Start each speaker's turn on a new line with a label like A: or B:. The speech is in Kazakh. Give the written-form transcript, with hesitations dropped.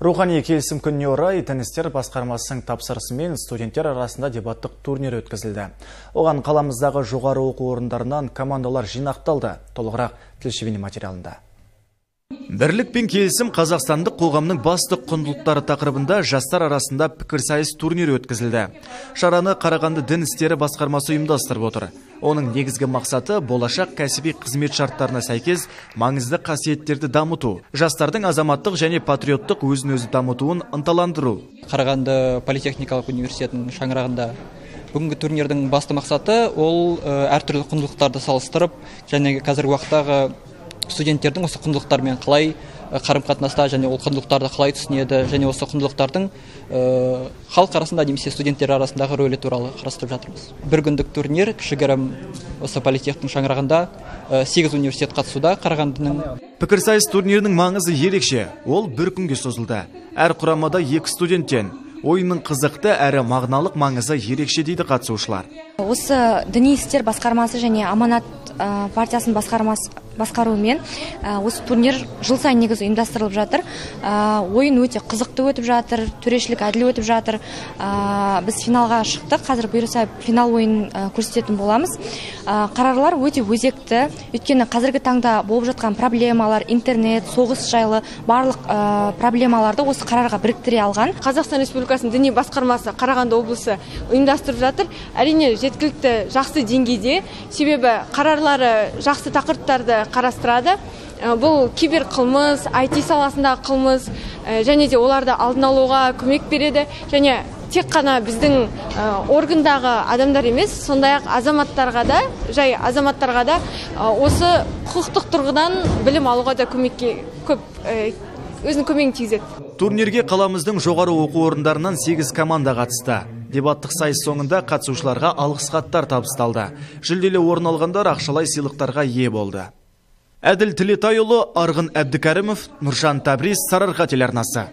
A: Рухани келісім күніне орай Дін істері басқармасының тапсырысымен студенттер арасында дебаттық турнир өткізілді. Оған қаламыздағы жоғары оқу орындарынан командалар жинақталды. Толығырақ тілші бейнематериалында. Бірлік пен келісім қазақстандық қоғамның басты құндылықтары тақырыбында жастар арасында пікірсайыс турнирі өткізілді. Шараны Қарағанды Дін істері басқармасы ұйымдастырып отыр. Оның негізгі мақсаты болашақ кәсіби қызмет шарттарына сәйкес маңызды қасиеттерді дамыту, жастардың азаматтық және патриоттық өзін-өзі дамытуын ынталандыру.
B: Қарағанды политехникалық университетінің шаңырағында бүгінгі турнирдің басты мақсаты ол әртүрлі құндылықтарды салыстырып, және қазіргі уақыттағы студенттердің осы құндылықтармен қалай қарым-қатынаста және ол құндылықтарды қалай түсінеді, және осы құндылықтардың халық арасында немесе студенттер арасындағы рөлі туралы қарастырып жатырмыз. Бір күндік турнир кішігірім осы политехтің шаңырағында 8 университет қатысуда. Қарағандының
A: пікірсайыс турнирінің маңызы ерекше. Ол бір күнге созылды. Әр құрамада 2 студенттен. Ойынның қызықты әрі мағыналық маңызы ерекше дейді қатысушылар.
C: Осы діни істер басқармасы және аманат партиясының басқаруымен осы турнир жыл сайын негізі ұйымдастырылып жатыр. Ойын өте қызықты өтіп жатыр, төрешілік әділ өтіп жатыр. Біз финалға шықтық. Қазір бұйырса финал ойын көрсететін боламыз. Қарарлар өте өзекті. Өйткені қазіргі таңда болып жатқан проблемалар, интернет, соғыс жайлы барлық проблемаларды осы қарарға біріктіре алған.
D: Қазақстан Республикасының діни басқармасы Қарағанды облысы ұйымдастырып жатыр. Әрине жеткілікті жақсы деңгейде, себебі қарарлары жақсы тақырыптарды қарастырады. Бұл кибер қылмыс, IT саласындағы қылмыс және де оларды алдын алуға көмек береді. Және тек қана біздің органдағы адамдар емес, сондай-ақ азаматтарға да, жай азаматтарға да осы құқықтық тұрғыдан білім алуға да өзінің көмегін тигізеді.
A: Турнирге қаламыздың жоғары оқу орындарынан 8 команда қатысты. Дебаттық сайыс соңында қатысушыларға алғыс хаттар табысталды. Жүлделі орын алғандар ақшалай сыйлықтарға ие болды. Әділ Тілетайұлы, Арғын Әбдікәрімов, Нұржан Табриз, Сарыарқа телеарнасы.